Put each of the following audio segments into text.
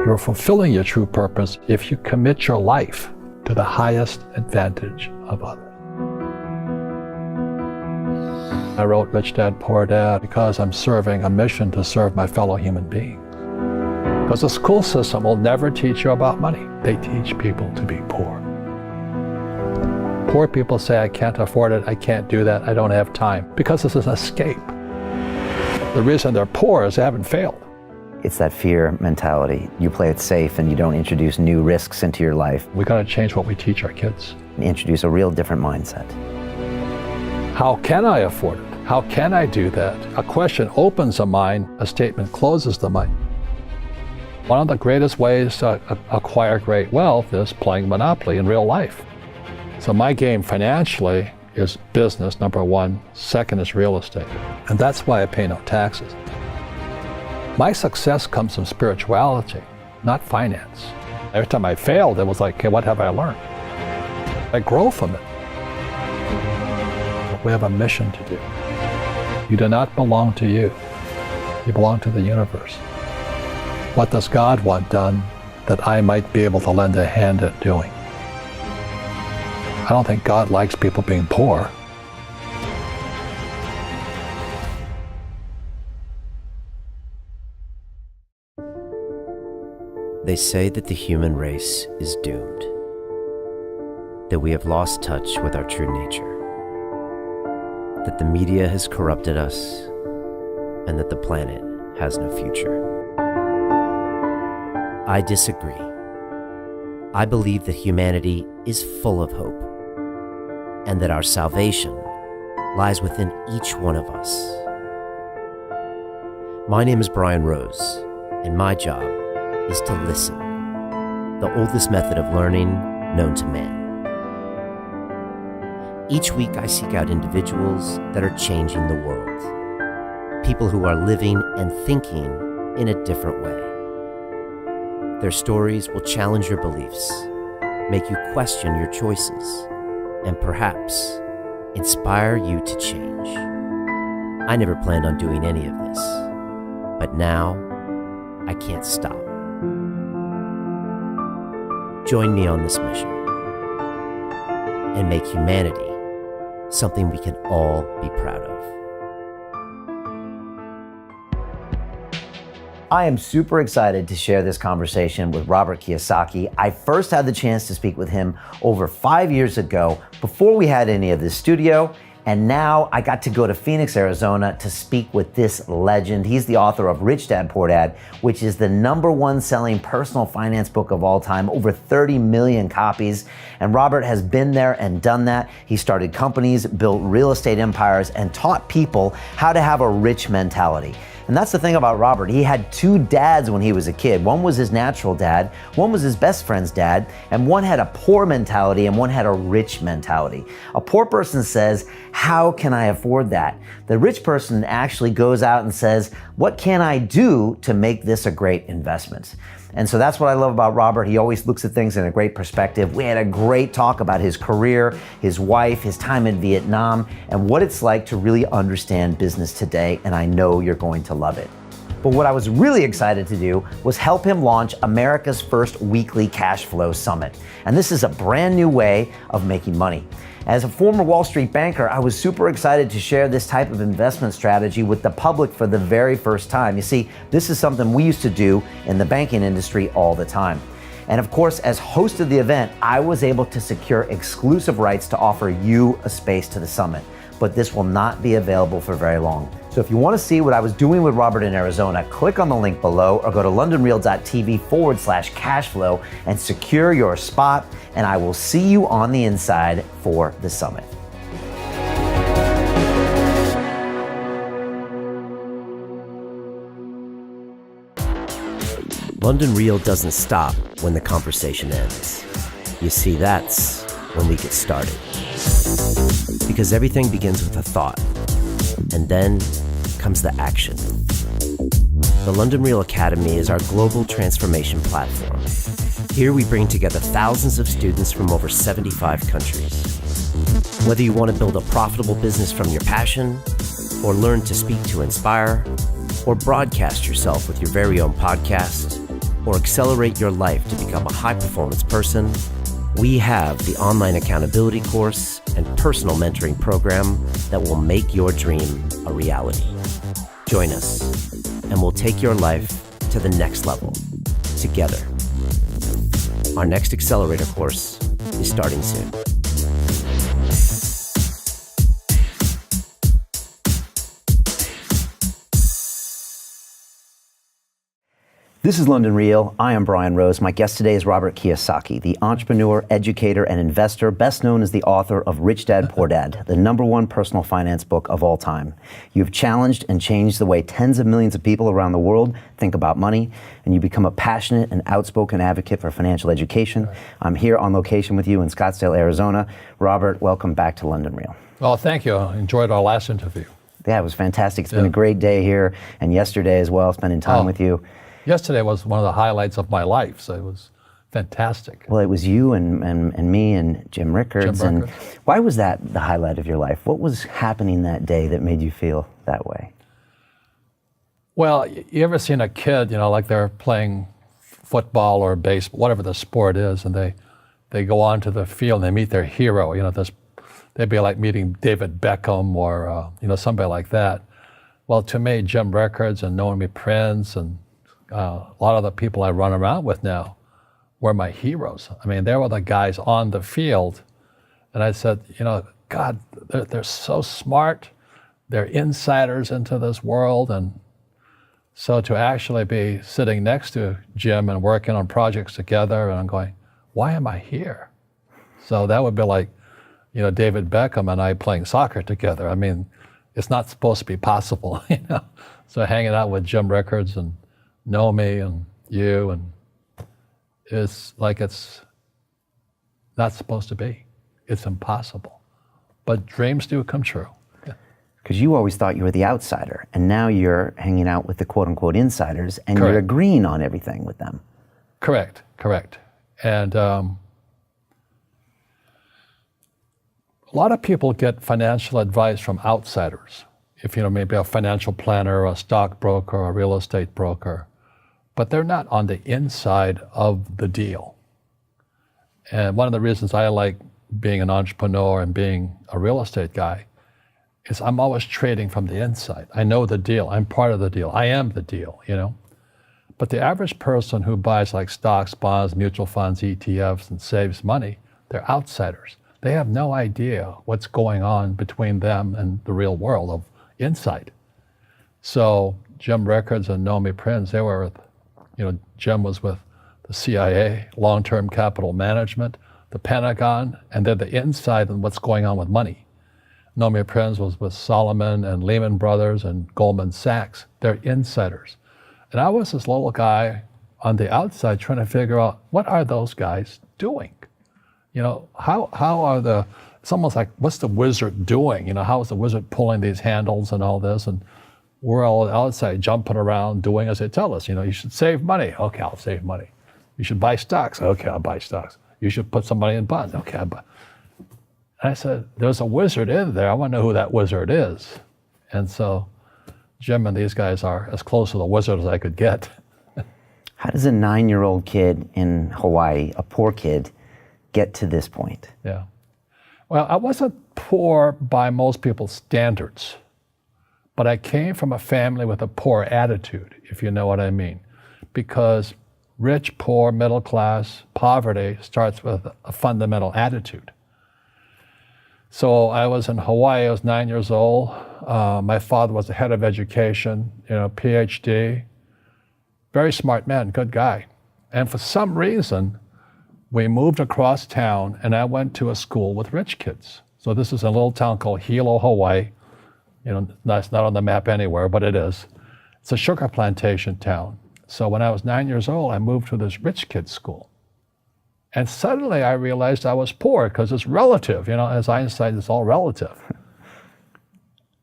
You're fulfilling your true purpose if you commit your life to the highest advantage of others. I wrote Rich Dad, Poor Dad because I'm serving a mission to serve my fellow human beings. Because the school system will never teach you about money. They teach people to be poor. Poor people say, I can't afford it, I can't do that, I don't have time, because it's an escape. The reason they're poor is they haven't failed. It's that fear mentality. You play it safe and you don't introduce new risks into your life. We got to change what we teach our kids. Introduce a real different mindset. How can I afford it? How can I do that? A question opens the mind, a statement closes the mind. One of the greatest ways to acquire great wealth is playing Monopoly in real life. So my game financially is business, number one. Second is real estate. And that's why I pay no taxes. My success comes from spirituality, not finance. Every time I failed, it was like, okay, what have I learned? I grow from it. We have a mission to do. You do not belong to you. You belong to the universe. What does God want done that I might be able to lend a hand at doing? I don't think God likes people being poor. They say that the human race is doomed, that we have lost touch with our true nature, that the media has corrupted us, and that the planet has no future. I disagree. I believe that humanity is full of hope, and that our salvation lies within each one of us. My name is Brian Rose, and my job is to listen, the oldest method of learning known to man. Each week I seek out individuals that are changing the world, people who are living and thinking in a different way. Their stories will challenge your beliefs, make you question your choices, and perhaps inspire you to change. I never planned on doing any of this, but now I can't stop. Join me on this mission and make humanity something we can all be proud of. I am super excited to share this conversation with Robert Kiyosaki. I first had the chance to speak with him over 5 years ago, before we had any of this studio, and now I got to go to Phoenix, Arizona to speak with this legend. He's the author of Rich Dad, Poor Dad, which is the #1 selling personal finance book of all time, over 30 million copies. And Robert has been there and done that. He started companies, built real estate empires, and taught people how to have a rich mentality. And that's the thing about Robert. He had 2 dads when he was a kid. One was his natural dad, one was his best friend's dad, and one had a poor mentality and one had a rich mentality. A poor person says, how can I afford that? The rich person actually goes out and says, what can I do to make this a great investment? And so that's what I love about Robert. He always looks at things in a great perspective. We had a great talk about his career, his wife, his time in Vietnam, and what it's like to really understand business today, and I know you're going to love it. But what I was really excited to do was help him launch America's first weekly cash flow summit. And this is a brand new way of making money. As a former Wall Street banker, I was super excited to share this type of investment strategy with the public for the very first time. You see, this is something we used to do in the banking industry all the time. And of course, as host of the event, I was able to secure exclusive rights to offer you a space to the summit. But this will not be available for very long. So if you want to see what I was doing with Robert in Arizona, click on the link below or go to londonreal.tv/cashflow and secure your spot. And I will see you on the inside for the summit. Londonreal doesn't stop when the conversation ends. You see, that's when we get started. Because everything begins with a thought, and then comes the action. The Londonreal Academy is our global transformation platform. Here we bring together thousands of students from over 75 countries. Whether you want to build a profitable business from your passion, or learn to speak to inspire, or broadcast yourself with your very own podcast, or accelerate your life to become a high-performance person, we have the online accountability course and personal mentoring program that will make your dream a reality. Join us, and we'll take your life to the next level together. Our next accelerator course is starting soon. This is Londonreal. I am Brian Rose. My guest today is Robert Kiyosaki, the entrepreneur, educator, and investor, best known as the author of Rich Dad, Poor Dad, the #1 personal finance book of all time. You've challenged and changed the way tens of millions of people around the world think about money, and you become a passionate and outspoken advocate for financial education. Right. I'm here on location with you in Scottsdale, Arizona. Robert, welcome back to Londonreal. Well, thank you. I enjoyed our last interview. Yeah, it was fantastic. It's been a great day here, and yesterday as well, spending time with you. Yesterday was one of the highlights of my life, so it was fantastic. Well, it was you and me and Jim Rickards. And why was that the highlight of your life? What was happening that day that made you feel that way? Well, you ever seen a kid, like they're playing football or baseball, whatever the sport is, and they go onto the field and they meet their hero. They'd be like meeting David Beckham or somebody like that. Well, to me, Jim Rickards and Naomi Prince and a lot of the people I run around with now were my heroes. I mean, they were the guys on the field. And I said, God, they're so smart. They're insiders into this world. And so to actually be sitting next to Jim and working on projects together, and I'm going, why am I here? So that would be like, David Beckham and I playing soccer together. I mean, it's not supposed to be possible, So hanging out with Jim Rickards and know me and you, and it's like it's not supposed to be. It's impossible. But dreams do come true. Because you always thought you were the outsider, and now you're hanging out with the quote-unquote insiders, and Correct. You're agreeing on everything with them. Correct. And a lot of people get financial advice from outsiders. If maybe a financial planner, a stockbroker, a real estate broker, but they're not on the inside of the deal. And one of the reasons I like being an entrepreneur and being a real estate guy is I'm always trading from the inside. I know the deal. I'm part of the deal. I am the deal, But the average person who buys like stocks, bonds, mutual funds, ETFs, and saves money, they're outsiders. They have no idea what's going on between them and the real world of inside. So Jim Rickards and Naomi Prince, they were Jim was with the CIA, long-term capital management, the Pentagon, and they're the inside on what's going on with money. Naomi Prince was with Solomon and Lehman Brothers and Goldman Sachs. They're insiders. And I was this little guy on the outside trying to figure out, what are those guys doing? How are it's almost like, what's the wizard doing? How is the wizard pulling these handles and all this? And we're all outside jumping around doing as they tell us. You should save money. Okay, I'll save money. You should buy stocks. Okay, I'll buy stocks. You should put some money in bonds. Okay, I'll buy. And I said, there's a wizard in there. I want to know who that wizard is. And so Jim and these guys are as close to the wizard as I could get. How does a 9-year-old kid in Hawaii, a poor kid, get to this point? Yeah. Well, I wasn't poor by most people's standards. But I came from a family with a poor attitude, if you know what I mean. Because rich, poor, middle class, poverty starts with a fundamental attitude. So I was in Hawaii, I was 9 years old. My father was the head of education, PhD. Very smart man, good guy. And for some reason, we moved across town and I went to a school with rich kids. So this is a little town called Hilo, Hawaii. That's not on the map anywhere, but it is. It's a sugar plantation town. So when I was 9 years old, I moved to this rich kid school. And suddenly I realized I was poor because it's relative, as Einstein, it's all relative.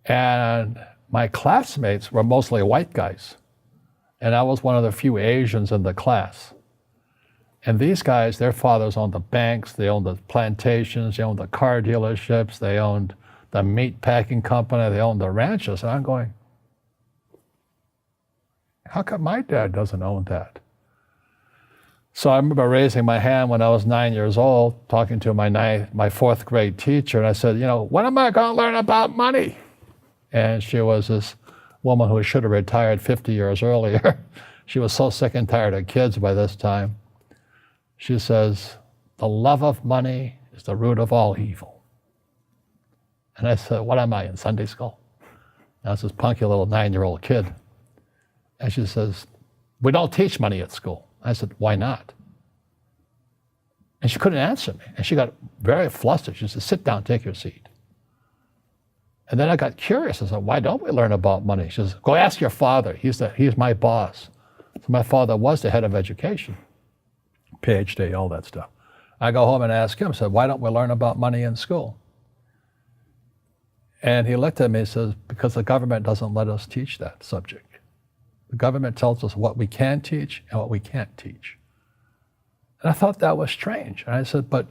And my classmates were mostly white guys. And I was one of the few Asians in the class. And these guys, their fathers owned the banks, they owned the plantations, they owned the car dealerships, they owned the meat packing company, they owned the ranches. And I'm going, how come my dad doesn't own that? So I remember raising my hand when I was 9 years old, talking to my fourth grade teacher, and I said, when am I going to learn about money? And she was this woman who should have retired 50 years earlier. She was so sick and tired of kids by this time. She says, the love of money is the root of all evil. And I said, what am I, in Sunday school? And I was this punky little 9-year-old kid. And she says, we don't teach money at school. I said, why not? And she couldn't answer me. And she got very flustered. She said, sit down, take your seat. And then I got curious. I said, why don't we learn about money? She says, go ask your father. He's my boss. So my father was the head of education, PhD, all that stuff. I go home and ask him, I said, why don't we learn about money in school? And he looked at me and says, because the government doesn't let us teach that subject. The government tells us what we can teach and what we can't teach. And I thought that was strange. And I said, but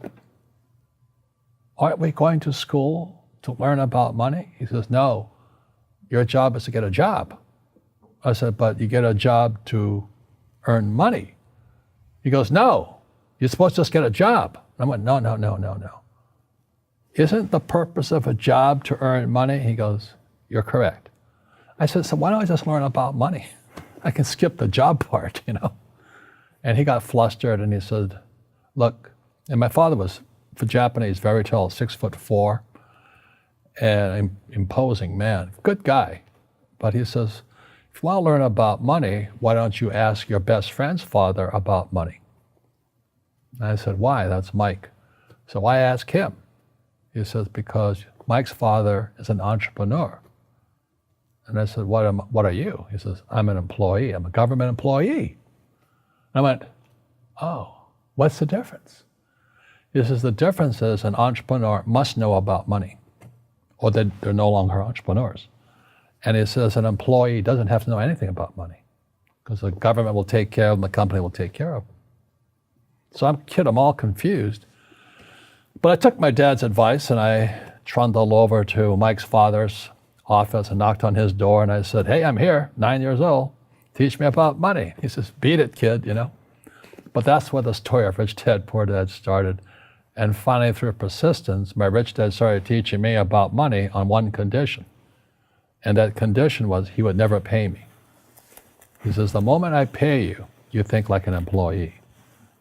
aren't we going to school to learn about money? He says, no, your job is to get a job. I said, but you get a job to earn money. He goes, no, you're supposed to just get a job. I went, no. Isn't the purpose of a job to earn money? He goes, you're correct. I said, so why don't I just learn about money? I can skip the job part, And he got flustered and he said, look, and my father was, for Japanese, very tall, 6'4", and imposing man, good guy. But he says, if you want to learn about money, why don't you ask your best friend's father about money? And I said, why? That's Mike. So I asked him. He says, because Mike's father is an entrepreneur. And I said, what are you? He says, I'm an employee. I'm a government employee. And I went, oh, what's the difference? He says, the difference is an entrepreneur must know about money, or they're no longer entrepreneurs. And he says an employee doesn't have to know anything about money, because the government will take care of them, the company will take care of them. So I'm all confused. But I took my dad's advice and I trundled over to Mike's father's office and knocked on his door and I said, hey, I'm here, 9 years old. Teach me about money. He says, beat it, kid, But that's where the story of Rich Dad, Poor Dad started. And finally, through persistence, my rich dad started teaching me about money on one condition. And that condition was he would never pay me. He says, the moment I pay you, you think like an employee.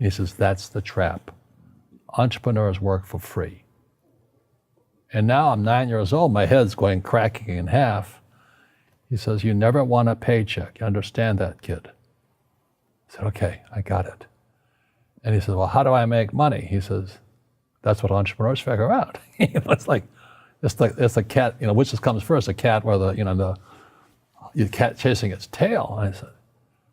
He says, that's the trap. Entrepreneurs work for free. And now I'm 9 years old, my head's going cracking in half. He says, you never want a paycheck. You understand that, kid? I said, okay, I got it. And he says, well, how do I make money? He says, that's what entrepreneurs figure out. It's the cat, which comes first, the cat or the cat chasing its tail. And I said,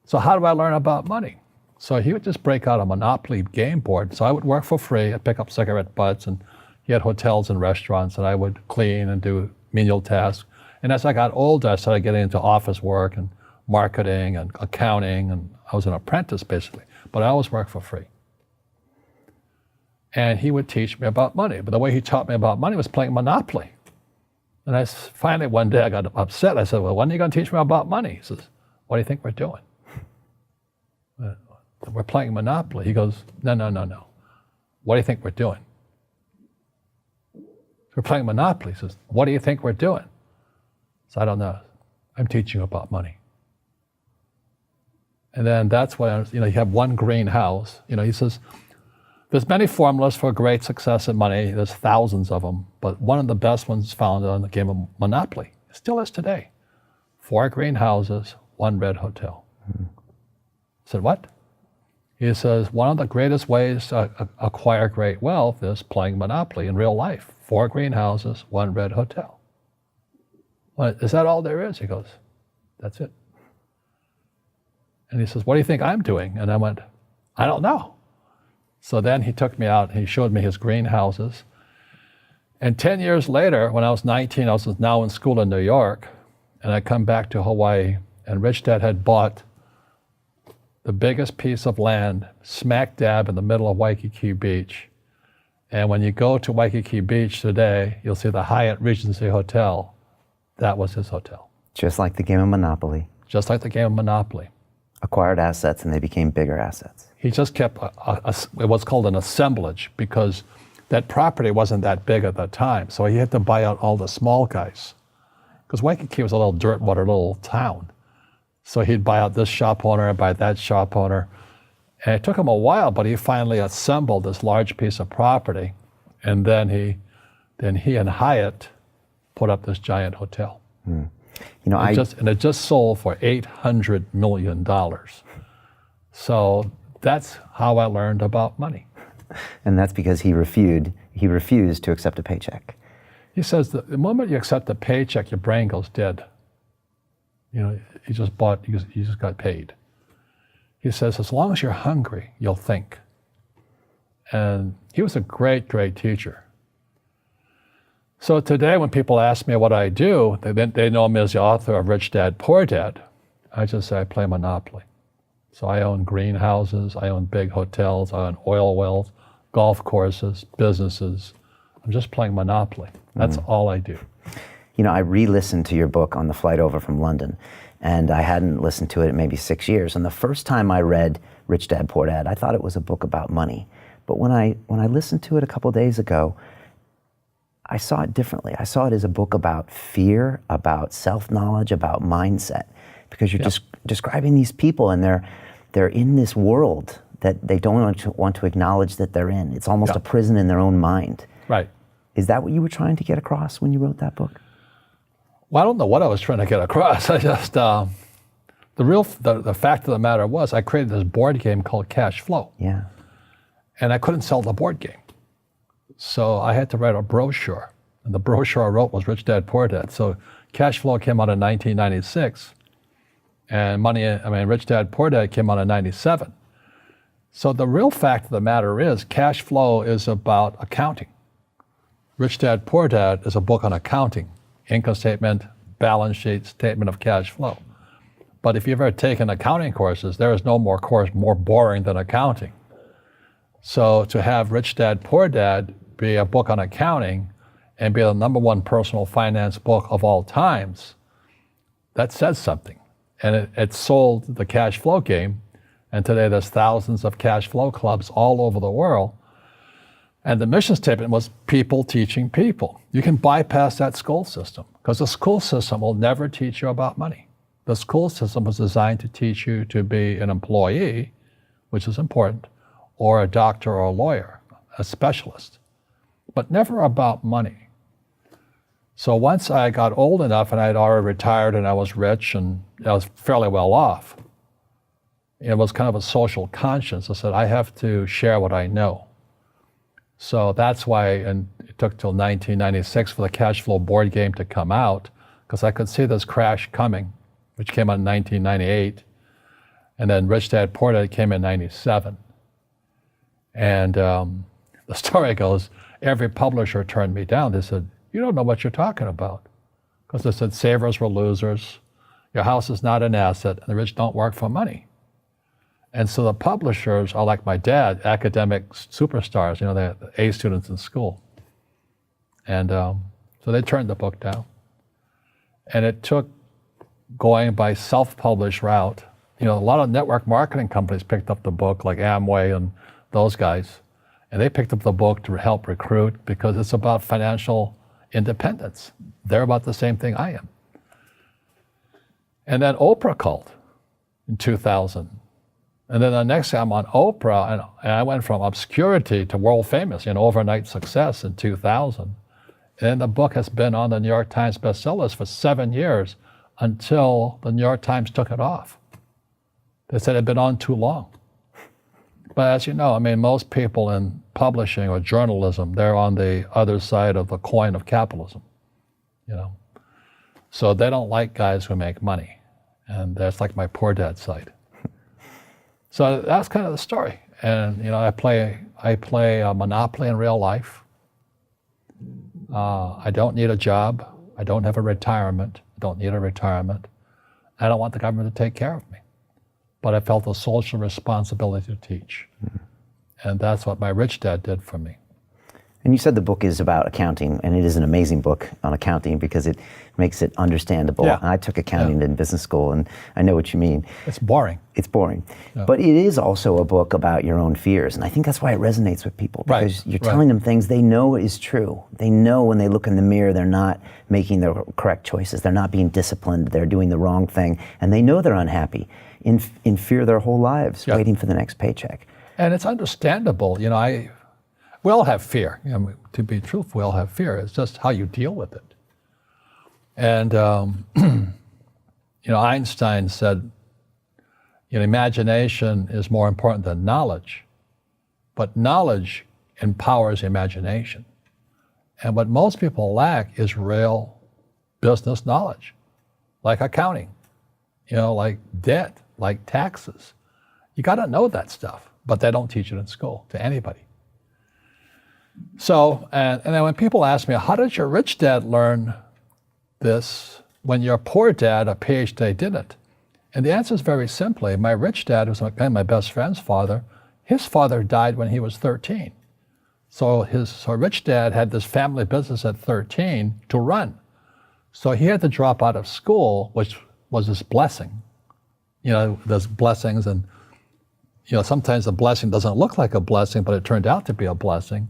so how do I learn about money? So he would just break out a Monopoly game board. So I would work for free. I'd pick up cigarette butts, and he had hotels and restaurants, and I would clean and do menial tasks. And as I got older, I started getting into office work and marketing and accounting, and I was an apprentice basically, but I always worked for free. And he would teach me about money, but the way he taught me about money was playing Monopoly. And finally one day I got upset. I said, well, when are you going to teach me about money? He says, what do you think we're doing? We're playing Monopoly. He goes, no. What do you think we're doing? We're playing Monopoly. He says, what do you think we're doing? So I don't know. I'm teaching you about money. And then that's when, you have one green house. He says, there's many formulas for great success in money. There's thousands of them. But one of the best ones found on the game of Monopoly. It still is today. 4 green houses, 1 red hotel. I said, what? He says, one of the greatest ways to acquire great wealth is playing Monopoly in real life. 4 green houses, 1 red hotel. Well, is that all there is? He goes, that's it. And he says, what do you think I'm doing? And I went, I don't know. So then he took me out and he showed me his greenhouses. And 10 years later, when I was 19, I was now in school in New York, and I come back to Hawaii, and Rich Dad had bought the biggest piece of land smack dab in the middle of Waikiki Beach. And when you go to Waikiki Beach today, you'll see the Hyatt Regency Hotel. That was his hotel. Just like the game of Monopoly. Just like the game of Monopoly. Acquired assets and they became bigger assets. he just kept what's called an assemblage, because that property wasn't that big at the time. So he had to buy out all the small guys. Because Waikiki was a little dirtwater little town. So he'd buy out this shop owner and buy that shop owner. And it took him a while, but he finally assembled this large piece of property. And then he and Hyatt put up this giant hotel. You know, it just sold for $800 million. So that's how I learned about money. And that's because he refused to accept a paycheck. He says that the moment you accept a paycheck, your brain goes dead. You know, you just got paid. He says, as long as you're hungry, you'll think. And he was a great, great teacher. So today when people ask me what I do, they know me as the author of Rich Dad, Poor Dad. I just say I play Monopoly. So I own greenhouses, I own big hotels, I own oil wells, golf courses, businesses. I'm just playing Monopoly. That's all I do. You know, I re-listened to your book on the flight over from London, and I hadn't listened to it in maybe 6 years. And the first time I read Rich Dad, Poor Dad, I thought it was a book about money. But when I listened to it a couple days ago, I saw it differently. I saw it as a book about fear, about self-knowledge, about mindset, because you're just describing these people, and they're in this world that they don't want to acknowledge that they're in. It's almost a prison in their oon mind. Right. Is that what you were trying to get across when you wrote that book? Well, I don't know what I was trying to get across. I just, the fact of the matter was I created this board game called Cash Flow. Yeah. And I couldn't sell the board game. So I had to write a brochure. And the brochure I wrote was Rich Dad, Poor Dad. So Cash Flow came out in 1996. And Rich Dad, Poor Dad came out in 97. So the real fact of the matter is Cash Flow is about accounting. Rich Dad, Poor Dad is a book on accounting, income statement, balance sheet, statement of cash flow. But if you've ever taken accounting courses, there is no more course more boring than accounting. So to have Rich Dad, Poor Dad be a book on accounting and be the #1 personal finance book of all times, that says something. And it sold the cash flow game. And today there's thousands of cash flow clubs all over the world. And the mission statement was people teaching people. You can bypass that school system because the school system will never teach you about money. The school system was designed to teach you to be an employee, which is important, or a doctor or a lawyer, a specialist, but never about money. So once I got old enough and I had already retired and I was rich and I was fairly well off, it was kind of a social conscience. I said, I have to share what I know. So that's why and it took till 1996 for the cash flow board game to come out, because I could see this crash coming, which came out in 1998. And then Rich Dad, Poor Dad came in 97. And the story goes, every publisher turned me down. They said, you don't know what you're talking about. Because they said savers were losers, your house is not an asset, and the rich don't work for money. And so the publishers are like my dad, academic superstars, you know, they're the A students in school. And so they turned the book down. And it took going by self-published route. You know, a lot of network marketing companies picked up the book, like Amway and those guys. And they picked up the book to help recruit because it's about financial independence. They're about the same thing I am. And then Oprah called in 2000. And then the next time I'm on Oprah, and I went from obscurity to world famous, you know, overnight success in 2000. And the book has been on the New York Times bestsellers for 7 years until the New York Times took it off. They said it had been on too long. But as you know, I mean, most people in publishing or journalism, they're on the other side of the coin of capitalism, you know. So they don't like guys who make money. And that's like my poor dad side. So that's kind of the story. And, you know, I play Monopoly in real life. I don't need a job. I don't have a retirement. I don't need a retirement. I don't want the government to take care of me. But I felt a social responsibility to teach. Mm-hmm. And that's what my rich dad did for me. And you said the book is about accounting, and it is an amazing book on accounting because it makes it understandable. Yeah. And I took accounting in business school, and I know what you mean. It's boring. It's boring. But it is also a book about your own fears, and I think that's why it resonates with people, because you're telling them things they know is true. They know when they look in the mirror they're not making the correct choices, they're not being disciplined, they're doing the wrong thing, and they know they're unhappy, in fear their whole lives, waiting for the next paycheck. And it's understandable. We all have fear. To be truthful, we all have fear. It's just how you deal with it. And Einstein said, imagination is more important than knowledge, but knowledge empowers imagination. And what most people lack is real business knowledge, like accounting, like debt, like taxes. You got to know that stuff, but they don't teach it in school to anybody. So, and then when people ask me, how did your rich dad learn this when your poor dad, a PhD, didn't? And the answer is very simply, my rich dad was my best friend's father. His father died when he was 13. So rich dad had this family business at 13 to run. So he had to drop out of school, which was his blessing. There's blessings, and sometimes a blessing doesn't look like a blessing, but it turned out to be a blessing.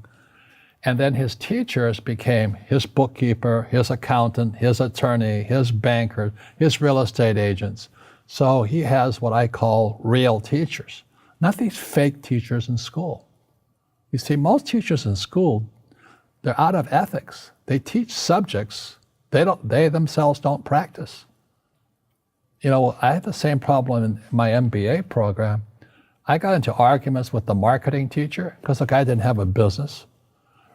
And then his teachers became his bookkeeper, his accountant, his attorney, his banker, his real estate agents. So he has what I call real teachers, not these fake teachers in school. You see, most teachers in school, they're out of ethics. They teach subjects they themselves don't practice. I had the same problem in my MBA program. I got into arguments with the marketing teacher because the guy didn't have a business.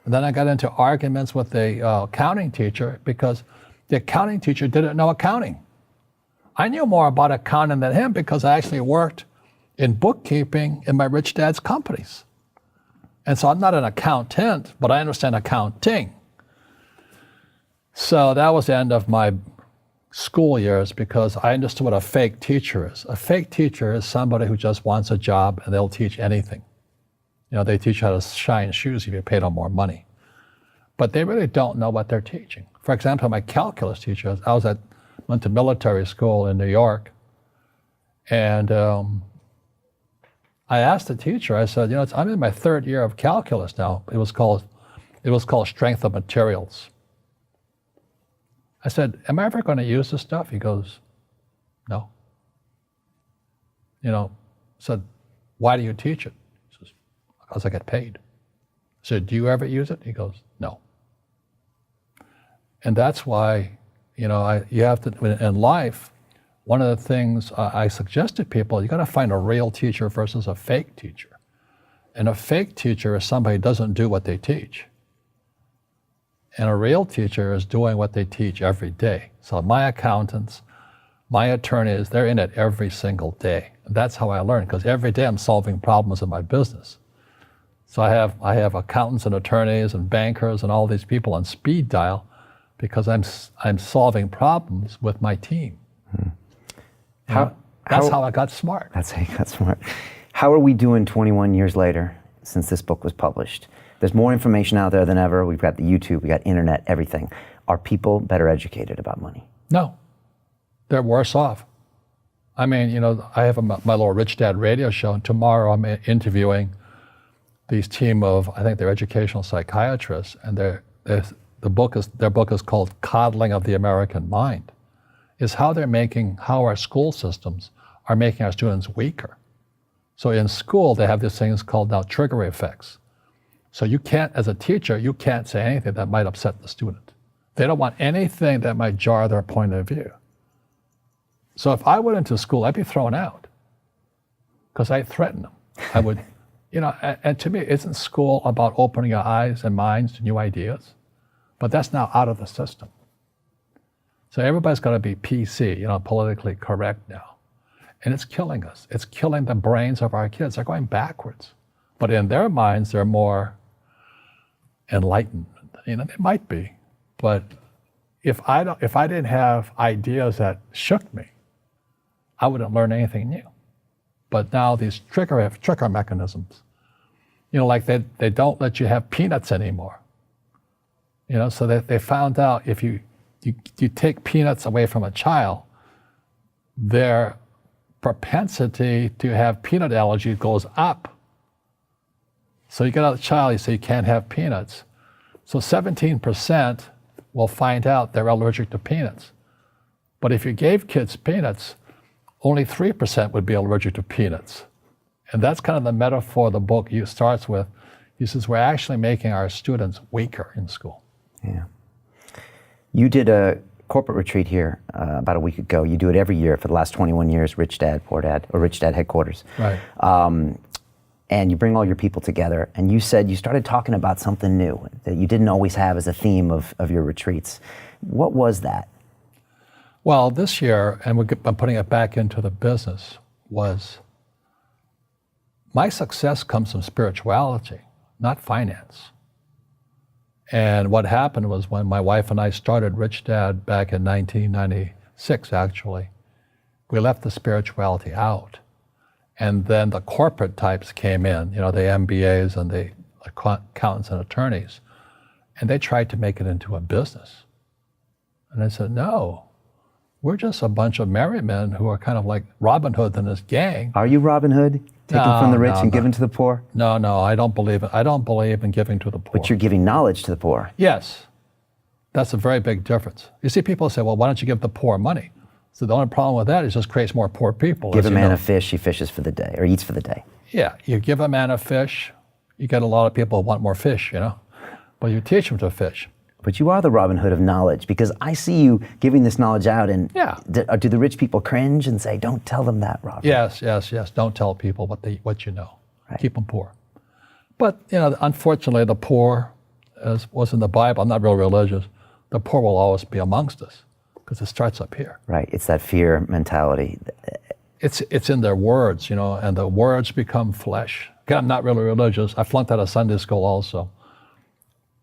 And then I got into arguments with the accounting teacher because the accounting teacher didn't know accounting. I knew more about accounting than him because I actually worked in bookkeeping in my rich dad's companies. And so I'm not an accountant, but I understand accounting. So that was the end of my school years because I understood what a fake teacher is. A fake teacher is somebody who just wants a job and they'll teach anything. They teach you how to shine shoes if you pay them more money. But they really don't know what they're teaching. For example, my calculus teacher, went to military school in New York, and I asked the teacher, I said, I'm in my third year of calculus now. It was called strength of materials. I said, am I ever going to use this stuff? He goes, no. I said, why do you teach it? Because I get paid. I said, do you ever use it? He goes, no. And that's why, you have to, in life, one of the things I suggest to people, you got to find a real teacher versus a fake teacher. And a fake teacher is somebody who doesn't do what they teach. And a real teacher is doing what they teach every day. So my accountants, my attorneys, they're in it every single day. And that's how I learn, because every day I'm solving problems in my business. So I have accountants and attorneys and bankers and all these people on speed dial because I'm solving problems with my team. That's how I got smart. That's how you got smart. How are we doing 21 years later since this book was published? There's more information out there than ever. We've got the YouTube, we got internet, everything. Are people better educated about money? No, they're worse off. I have my little Rich Dad radio show, and tomorrow I'm interviewing these team of, I think they're educational psychiatrists, and their book is called Coddling of the American Mind, is how our school systems are making our students weaker. So in school, they have these things called now trigger effects. So you can't, as a teacher, you can't say anything that might upset the student. They don't want anything that might jar their point of view. So if I went into school, I'd be thrown out because I threatened them. I would, and to me, isn't school about opening your eyes and minds to new ideas? But that's now out of the system. So everybody's got to be PC, politically correct now. And it's killing us. It's killing the brains of our kids. They're going backwards. But in their minds, they're more enlightened. They might be. But if I didn't have ideas that shook me, I wouldn't learn anything new. But now these trigger mechanisms, like they don't let you have peanuts anymore. So they found out if you take peanuts away from a child, their propensity to have peanut allergy goes up. So you get out a child, you say you can't have peanuts. So 17% will find out they're allergic to peanuts. But if you gave kids peanuts, only 3% would be allergic to peanuts. And that's kind of the metaphor the book starts with. He says, we're actually making our students weaker in school. Yeah. You did a corporate retreat here about a week ago. You do it every year for the last 21 years, Rich Dad, Poor Dad, or Rich Dad headquarters. Right. And you bring all your people together. And you said you started talking about something new that you didn't always have as a theme of your retreats. What was that? Well, this year, and I'm putting it back into the business, was my success comes from spirituality, not finance. And what happened was when my wife and I started Rich Dad back in 1996, actually, we left the spirituality out. And then the corporate types came in, the MBAs and the accountants and attorneys, and they tried to make it into a business. And I said, no, we're just a bunch of merry men who are kind of like Robin Hood and his gang. Are you Robin Hood? Taking from the rich and giving to the poor? No, I don't believe it. I don't believe in giving to the poor. But you're giving knowledge to the poor. Yes. That's a very big difference. You see, people say, well, why don't you give the poor money? So the only problem with that is it just creates more poor people. Give a man a fish, he fishes for the day, or eats for the day. Yeah, you give a man a fish, you get a lot of people who want more fish, but you teach them to fish. But you are the Robin Hood of knowledge, because I see you giving this knowledge out, and do the rich people cringe and say, don't tell them that, Robin? Yes. Don't tell people what you know. Right. Keep them poor. But, unfortunately, the poor, as was in the Bible, I'm not real religious, the poor will always be amongst us, because it starts up here. Right, it's that fear mentality. It's in their words, and the words become flesh. Again, I'm not really religious. I flunked out of Sunday school also.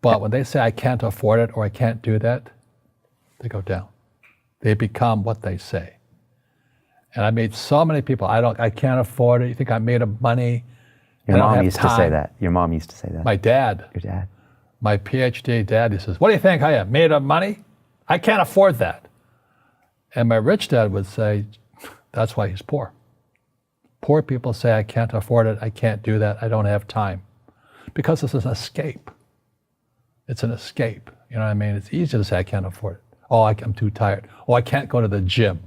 But when they say I can't afford it or I can't do that, they go down. They become what they say. And I made so many people, I can't afford it. You think I'm made of money? Your mom used to say that. Your mom used to say that. My dad. Your dad. My PhD dad, he says, what do you think I am, made of money? I can't afford that. And my rich dad would say, that's why he's poor. Poor people say, I can't afford it, I can't do that, I don't have time. Because this is an escape. It's an escape, you know what I mean? It's easy to say, I can't afford it. Oh, I'm too tired. Oh, I can't go to the gym.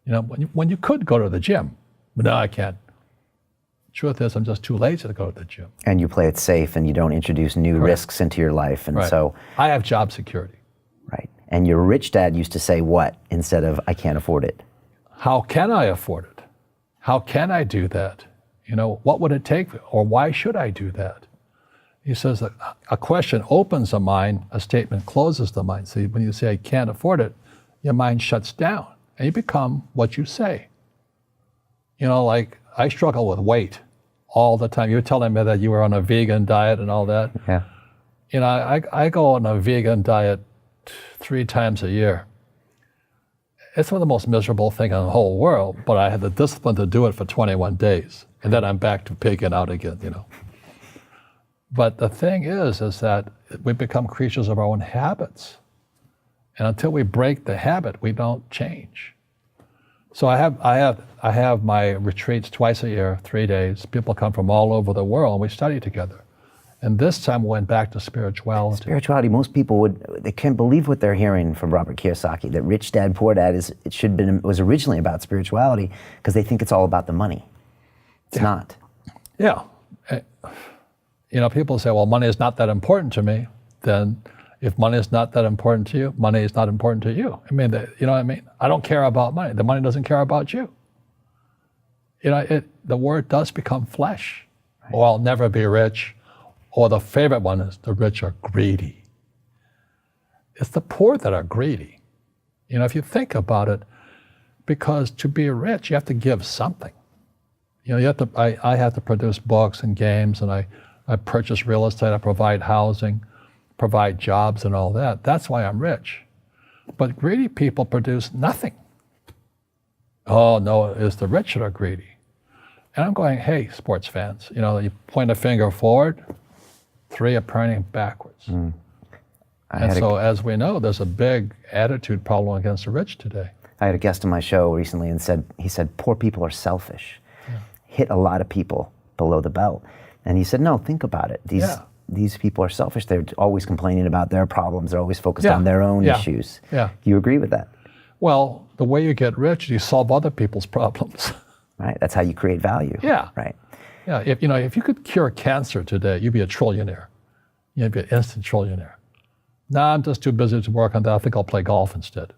When you could go to the gym, but no, I can't. Truth is, I'm just too lazy to go to the gym. And you play it safe, and you don't introduce new risks into your life, and so... I have job security. Right. And your rich dad used to say what instead of, I can't afford it? How can I afford it? How can I do that? What would it take, or why should I do that? He says that a question opens the mind, a statement closes the mind. So when you say, I can't afford it, your mind shuts down, and you become what you say. Like I struggle with weight all the time. You were telling me that you were on a vegan diet and all that. Yeah. I go on a vegan diet 3 times a year. It's one of the most miserable things in the whole world, but I had the discipline to do it for 21 days. And then I'm back to pigging out again, But the thing is that we become creatures of our own habits. And until we break the habit, we don't change. So I have my retreats twice a year, 3 days. People come from all over the world and we study together. And this time we went back to spirituality. Spirituality, most people they can't believe what they're hearing from Robert Kiyosaki, that Rich Dad, Poor Dad was originally about spirituality, because they think it's all about the money. It's not. Yeah. People say, well, money is not that important to me. Then if money is not that important to you, money is not important to you. You know what I mean? I don't care about money. The money doesn't care about you. The word does become flesh. Right. Or I'll never be rich. Or the favorite one is the rich are greedy. It's the poor that are greedy. If you think about it, because to be rich, you have to give something. I have to produce books and games, and I purchase real estate, I provide housing, provide jobs and all that. That's why I'm rich. But greedy people produce nothing. Oh no, it's the rich that are greedy. And I'm going, hey, sports fans, you point a finger forward, 3 are pointing backwards. And so, as we know, there's a big attitude problem against the rich today. I had a guest on my show recently and he said, poor people are selfish. Yeah. Hit a lot of people below the belt. And he said, no, think about it. These people are selfish. They're always complaining about their problems. They're always focused on their own issues. Yeah. Do you agree with that? Well, the way you get rich, you solve other people's problems. Right. That's how you create value. Yeah. Right. Yeah. If you could cure cancer today, you'd be a trillionaire. You'd be an instant trillionaire. Nah, I'm just too busy to work on that. I think I'll play golf instead.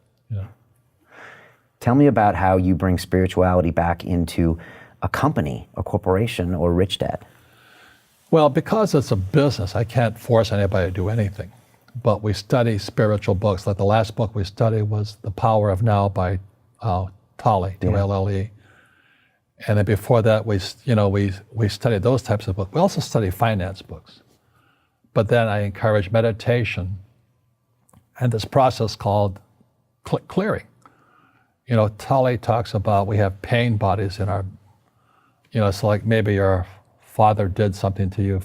Tell me about how you bring spirituality back into a company, a corporation, or Rich Dad. Well, because it's a business, I can't force anybody to do anything. But we study spiritual books. Like the last book we studied was The Power of Now by Tolle, T-O-L-L-E. And then before that, we studied those types of books. We also study finance books. But then I encourage meditation and this process called clearing. Tolle talks about we have pain bodies in our, it's like maybe your father did something to you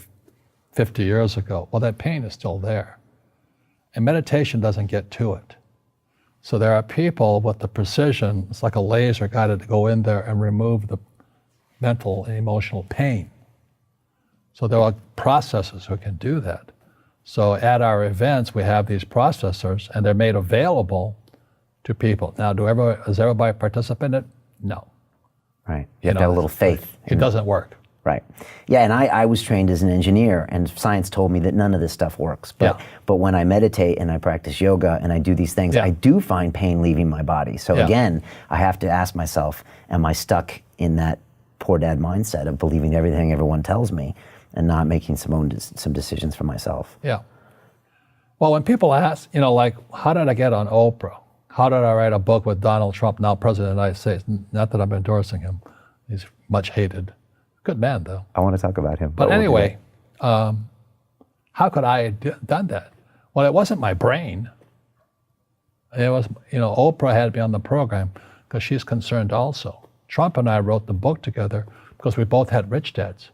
50 years ago. Well, that pain is still there. And meditation doesn't get to it. So there are people with the precision, it's like a laser guided to go in there and remove the mental and emotional pain. So there are processors who can do that. So at our events, we have these processors and they're made available to people. Now, does everybody participate in it? No. Right. You have to have a little faith. It doesn't work. Right. Yeah, and I was trained as an engineer, and science told me that none of this stuff works. But when I meditate and I practice yoga and I do these things, I do find pain leaving my body. So again, I have to ask myself, am I stuck in that poor dad mindset of believing everything everyone tells me and not making some decisions for myself? Yeah. Well, when people ask, like, how did I get on Oprah? How did I write a book with Donald Trump, now President of the United States? Not that I'm endorsing him. He's much hated. Good man, though. I want to talk about him. But anyway, how could I have done that? Well, it wasn't my brain. It was, Oprah had me on the program because she's concerned also. Trump and I wrote the book together because we both had rich dads.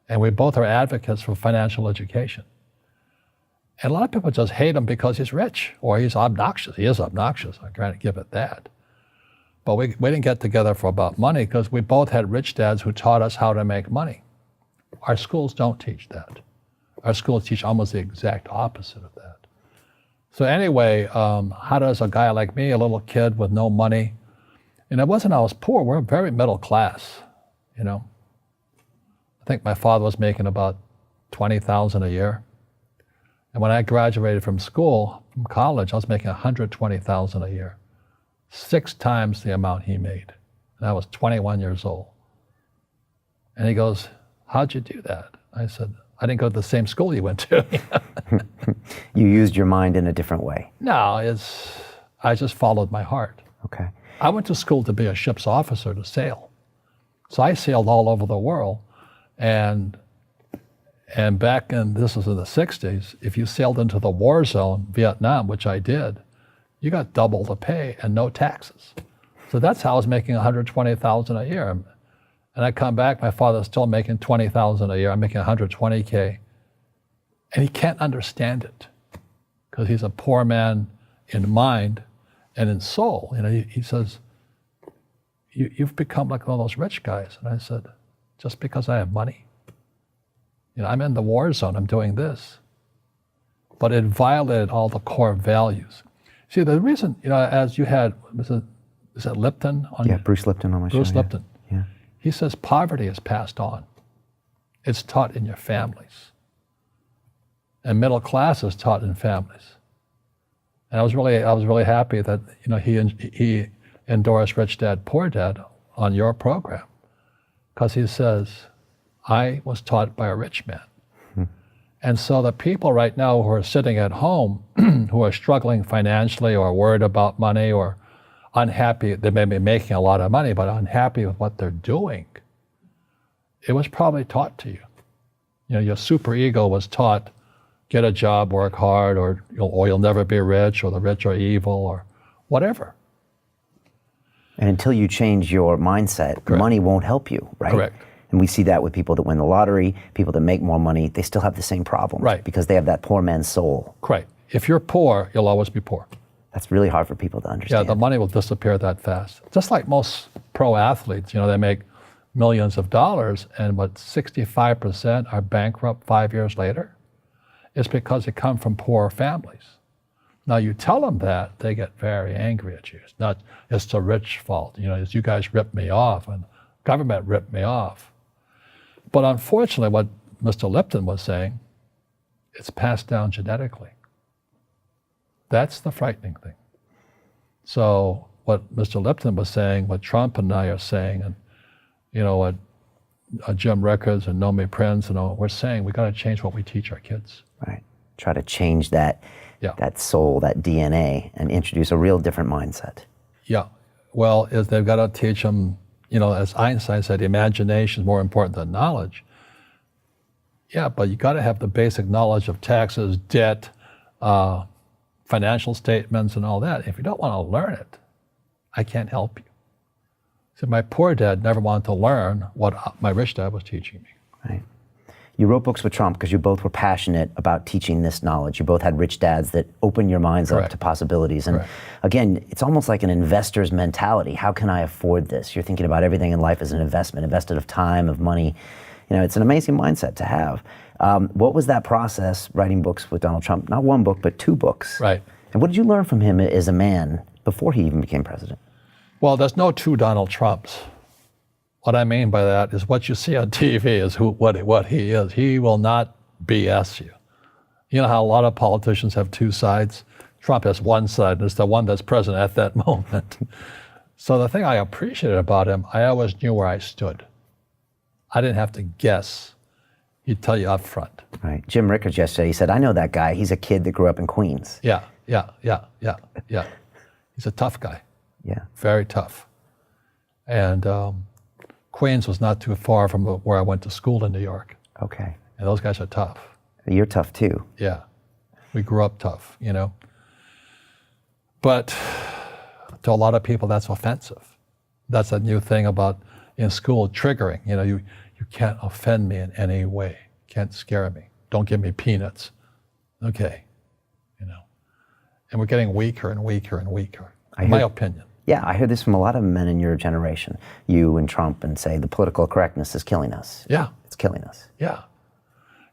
And we both are advocates for financial education. And a lot of people just hate him because he's rich or he's obnoxious. He is obnoxious, I can't give it that. But we didn't get together for about money because we both had rich dads who taught us how to make money. Our schools don't teach that. Our schools teach almost the exact opposite of that. So anyway, how does a guy like me, a little kid with no money, and it wasn't I was poor, we're very middle class, I think my father was making about $20,000 a year. And when I graduated from college, I was making $120,000 a year. 6 times the amount he made. And I was 21 years old. And he goes, how'd you do that? I said, I didn't go to the same school you went to. You used your mind in a different way. No, I just followed my heart. Okay. I went to school to be a ship's officer to sail. So I sailed all over the world. And back this was in the 60s, if you sailed into the war zone, Vietnam, which I did, you got double the pay and no taxes. So that's how I was making $120,000 a year. And I come back, my father's still making $20,000 a year. I'm making $120K. And he can't understand it because he's a poor man in mind and in soul. He says, you've become like one of those rich guys. And I said, just because I have money? I'm in the war zone, I'm doing this. But it violated all the core values. See, the reason, as you had, is it Lipton? Bruce Lipton on my show. Bruce Lipton. Yeah. He says poverty is passed on. It's taught in your families. And middle class is taught in families. And I was really happy that, he endorsed Rich Dad, Poor Dad on your program. Because he says, I was taught by a rich man. And so the people right now who are sitting at home, who are struggling financially or worried about money or unhappy, they may be making a lot of money, but unhappy with what they're doing, it was probably taught to you. Your super ego was taught, get a job, work hard, or you'll never be rich, or the rich are evil, or whatever. And until you change your mindset, money won't help you, right? Correct. And we see that with people that win the lottery, people that make more money, they still have the same problems. Right. Because they have that poor man's soul. Right. if you're poor, you'll always be poor. That's really hard for people to Yeah, understand. the money will disappear that fast. Just like most pro athletes, they make millions of dollars, and 65% are bankrupt 5 years later. It's because they come from poor families. Now you tell them that, they get very angry at you. It's the rich fault. It's you guys ripped me off, and government ripped me off. But unfortunately, what Mr. Lipton was saying, it's passed down genetically. That's the frightening thing. So what Mr. Lipton was saying, what Trump and I are saying, and what Jim Rickards and Nomi Prince and all, we're saying we got to change what we teach our kids. Right. Try to change that soul, that DNA, and introduce a real different mindset. Yeah. Well, they've got to teach them, as Einstein said, imagination is more important than knowledge. Yeah, but you got to have the basic knowledge of taxes, debt, financial statements, and all that. If you don't want to learn it, I can't help you. So my poor dad never wanted to learn what my rich dad was teaching me. Right. You wrote books with Trump because you both were passionate about teaching this knowledge. You both had rich dads that opened your minds up to possibilities. And again, it's almost like an investor's mentality. How can I afford this? You're thinking about everything in life as an investment, invested of time, of money. It's an amazing mindset to have. What was that process, writing books with Donald Trump? Not one book, but 2 books. Right. And what did you learn from him as a man before he even became president? Well, there's no 2 Donald Trumps. What I mean by that is what you see on TV is what he is. He will not BS you. You know how a lot of politicians have 2 sides? Trump has one side, and it's the one that's present at that moment. So the thing I appreciated about him, I always knew where I stood. I didn't have to guess. He'd tell you up front. Right. Jim Rickards yesterday, he said, I know that guy. He's a kid that grew up in Queens. Yeah. He's a tough guy. Yeah. Very tough. And Queens was not too far from where I went to school in New York. Okay. And those guys are tough. You're tough too. Yeah. We grew up tough, But to a lot of people, that's offensive. That's a new thing about in school, triggering. You can't offend me in any way. Can't scare me. Don't give me peanuts. Okay. And we're getting weaker and weaker and weaker, in my opinion. Yeah, I hear this from a lot of men in your generation, you and Trump, and say the political correctness is killing us. Yeah. It's killing us. Yeah.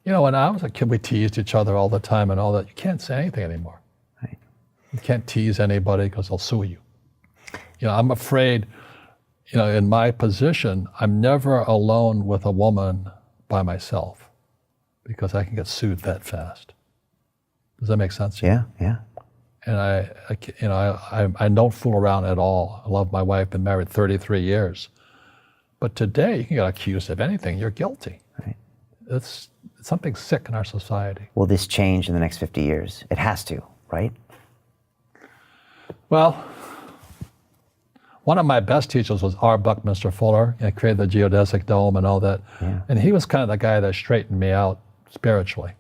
When I was a kid, we teased each other all the time and all that. You can't say anything anymore. Right. You can't tease anybody because they'll sue you. I'm afraid, in my position, I'm never alone with a woman by myself because I can get sued that fast. Does that make sense to you? Yeah. And I don't fool around at all. I love my wife, been married 33 years. But today, you can get accused of anything. You're guilty. Right. It's something sick in our society. Will this change in the next 50 years? It has to, right? Well, one of my best teachers was R. Buckminster Fuller. He created the geodesic dome and all that. Yeah. And he was kind of the guy that straightened me out spiritually.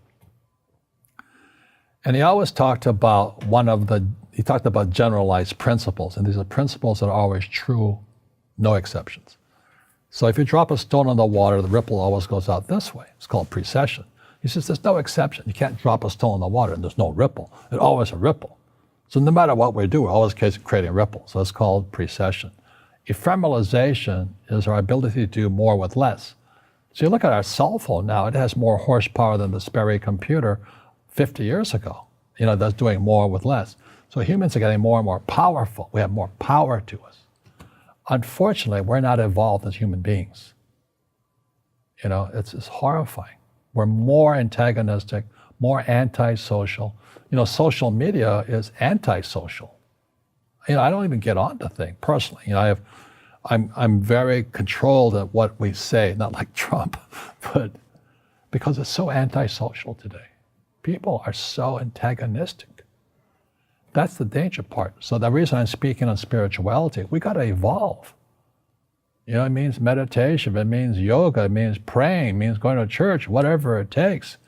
And he always talked about generalized principles. And these are principles that are always true, no exceptions. So if you drop a stone on the water, the ripple always goes out this way. It's called precession. He says there's no exception. You can't drop a stone in the water and there's no ripple. It's always a ripple. So no matter what we do, we're always creating a ripple. So it's called precession. Ephemeralization is our ability to do more with less. So you look at our cell phone now, it has more horsepower than the Sperry computer 50 years ago. That's doing more with less. So humans are getting more and more powerful. We have more power to us. Unfortunately, we're not evolved as human beings. It's horrifying. We're more antagonistic, more antisocial. Social media is antisocial. I don't even get on the thing personally. I'm very controlled at what we say, not like Trump, but because it's so antisocial today. People are so antagonistic. That's the danger part. So the reason I'm speaking on spirituality, we got to evolve. It means meditation, it means yoga, it means praying, it means going to church, whatever it takes.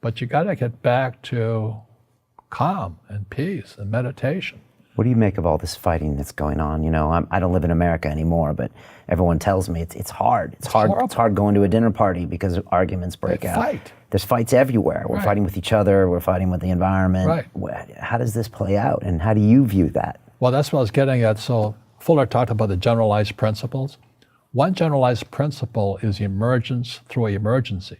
But you got to get back to calm and peace and meditation. What do you make of all this fighting that's going on? You know, I don't live in America anymore, but everyone tells me it's hard. It's hard. horrible. It's hard going to a dinner party because arguments break out. Fight. There's fights everywhere. We're Right. fighting with each other. We're fighting with the environment. Right. How does this play out, and how do you view that? Well, that's what I was getting at. So Fuller talked about the generalized principles. One generalized principle is emergence through emergency.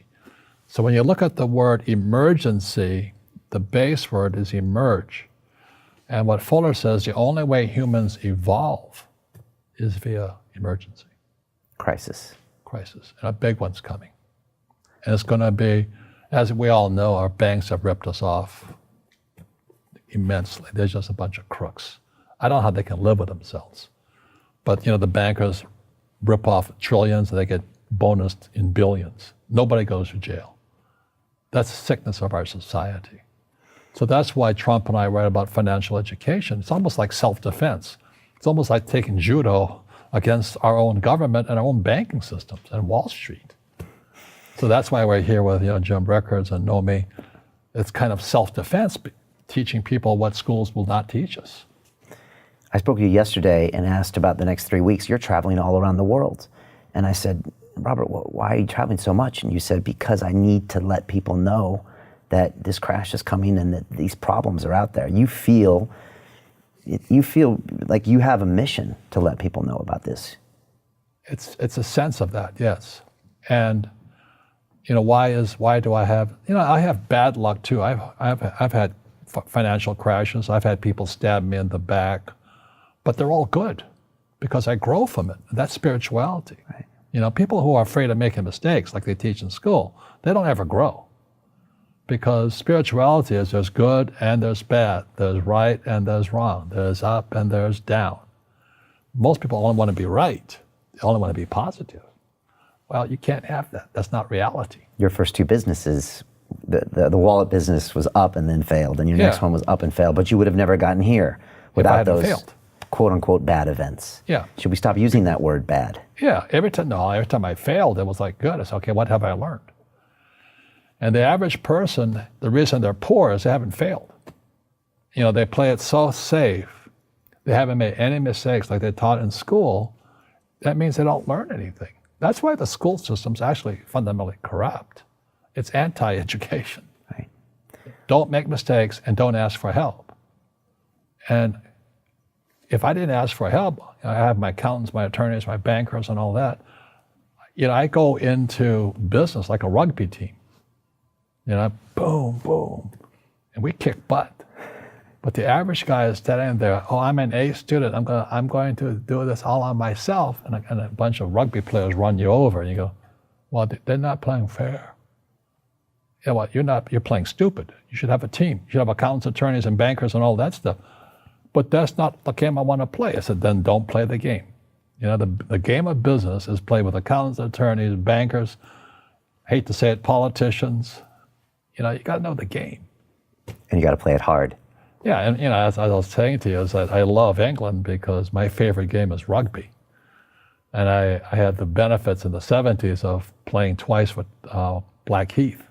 So when you look at the word emergency, the base word is emerge. And what Fuller says, the only way humans evolve is via emergency, Crisis. crisis. And a big one's coming. And it's going to be, as we all know, our banks have ripped us off immensely. There's just a bunch of crooks. I don't know how they can live with themselves. But, you know, the bankers rip off trillions and they get bonused in billions. Nobody goes to jail. That's the sickness of our society. So that's why Trump and I write about financial education. It's almost like self-defense. It's almost like taking judo against our own government and our own banking systems and Wall Street. So that's why we're here with, you know, Jim Rickards and Nomi. It's kind of self-defense, teaching people what schools will not teach us. I spoke to you yesterday and asked about the next 3 weeks. You're traveling all around the world. And I said, Robert, why are you traveling so much? And you said, because I need to let people know that this crash is coming and that these problems are out there. You feel like you have a mission to let people know about this. It's a sense of that, yes. And, you know, why do I have, you know, I have bad luck too. I've had financial crashes. I've had people stab me in the back, but they're all good because I grow from it. That's spirituality. Right. You know, people who are afraid of making mistakes, like they teach in school, they don't ever grow. Because spirituality is there's good and there's bad, there's right and there's wrong, there's up and there's down. Most people only want to be right. They only want to be positive. Well, you can't have that. That's not reality. Your first two businesses, the wallet business was up and then failed, and your next one was up and failed, but you would have never gotten here without those failed. quote unquote bad events. Yeah. Should we stop using that word bad? Yeah, every time I failed, it was like, good. I said, okay, what have I learned? And the average person, the reason they're poor is they haven't failed. You know, they play it so safe. They haven't made any mistakes like they taught in school. That means they don't learn anything. That's why the school system's actually fundamentally corrupt. It's anti-education. Right. Don't make mistakes and don't ask for help. And if I didn't ask for help, I have my accountants, my attorneys, my bankers, and all that. You know, I go into business like a rugby team. You know, boom, boom, and we kick butt. But the average guy is standing there, oh, I'm an A student, I'm going to do this all on myself, and a bunch of rugby players run you over, and you go, well, they're not playing fair. You know what, you're playing stupid. You should have a team. You should have accountants, attorneys, and bankers, and all that stuff. But that's not the game I want to play. I said, then don't play the game. You know, the game of business is played with accountants, attorneys, bankers, hate to say it, politicians. You know, you got to know the game. And you got to play it hard. Yeah, and you know, as I was saying to you, is that I love England because my favorite game is rugby. And I had the benefits in the 70s of playing twice with Blackheath.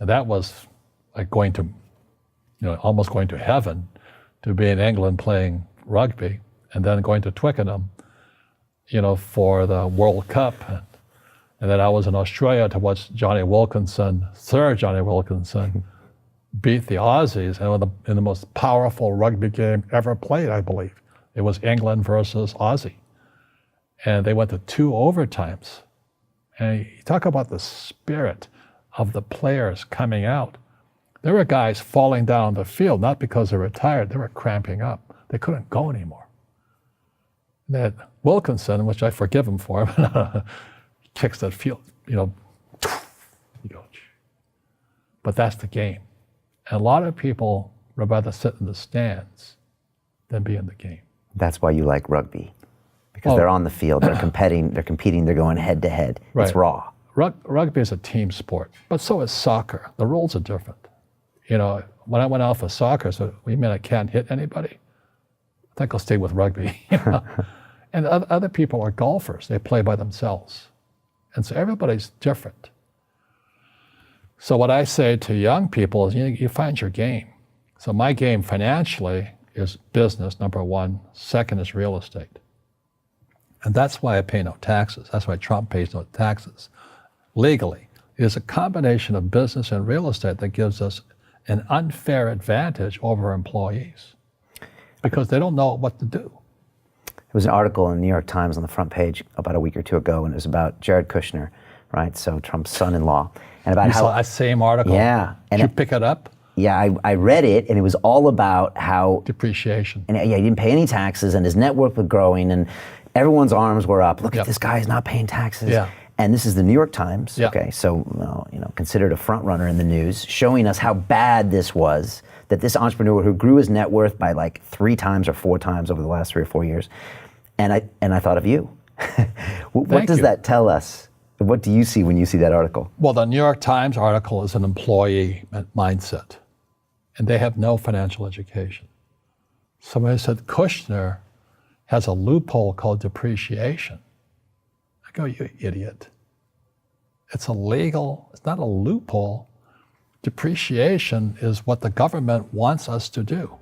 And that was like going to, you know, almost going to heaven to be in England playing rugby and then going to Twickenham, you know, for the World Cup. And then I was in Australia to watch Sir Johnny Wilkinson, beat the Aussies in the most powerful rugby game ever played, I believe. It was England versus Aussie. And they went to 2 overtimes. And you talk about the spirit of the players coming out. There were guys falling down the field, not because they were tired, they were cramping up. They couldn't go anymore. And that Wilkinson, which I forgive him for, kicks that field, you know, you go. But that's the game. And a lot of people would rather sit in the stands than be in the game. That's why you like rugby. Because they're on the field, they're competing, they're going head to head. Right. It's raw. Rugby is a team sport, but so is soccer. The rules are different. You know, when I went out for soccer, so you mean I can't hit anybody? I think I'll stay with rugby. You know? And other people are golfers. They play by themselves. And so everybody's different. So what I say to young people is, you find your game. So my game financially is business, number one. Second is real estate. And that's why I pay no taxes. That's why Trump pays no taxes. Legally, it is a combination of business and real estate that gives us an unfair advantage over employees because they don't know what to do. There was an article in the New York Times on the front page about a week or two ago, and it was about Jared Kushner, right? So Trump's son-in-law, and about You how saw that same article? Yeah, Did you pick it up? Yeah, I read it, and it was all about how Depreciation. And yeah, he didn't pay any taxes, and his net worth was growing, and everyone's arms were up. Look at this guy; he's not paying taxes. Yeah. And this is the New York Times. Yeah. Okay, so considered a front runner in the news, showing us how bad this was. That this entrepreneur who grew his net worth by like 3 times or 4 times over the last 3 or 4 years, and I thought of you. What does that tell us? What do you see when you see that article? Well, the New York Times article is an employee mindset, and they have no financial education. Somebody said Kushner has a loophole called depreciation. I go, you idiot. It's illegal. It's not a loophole. Depreciation is what the government wants us to do.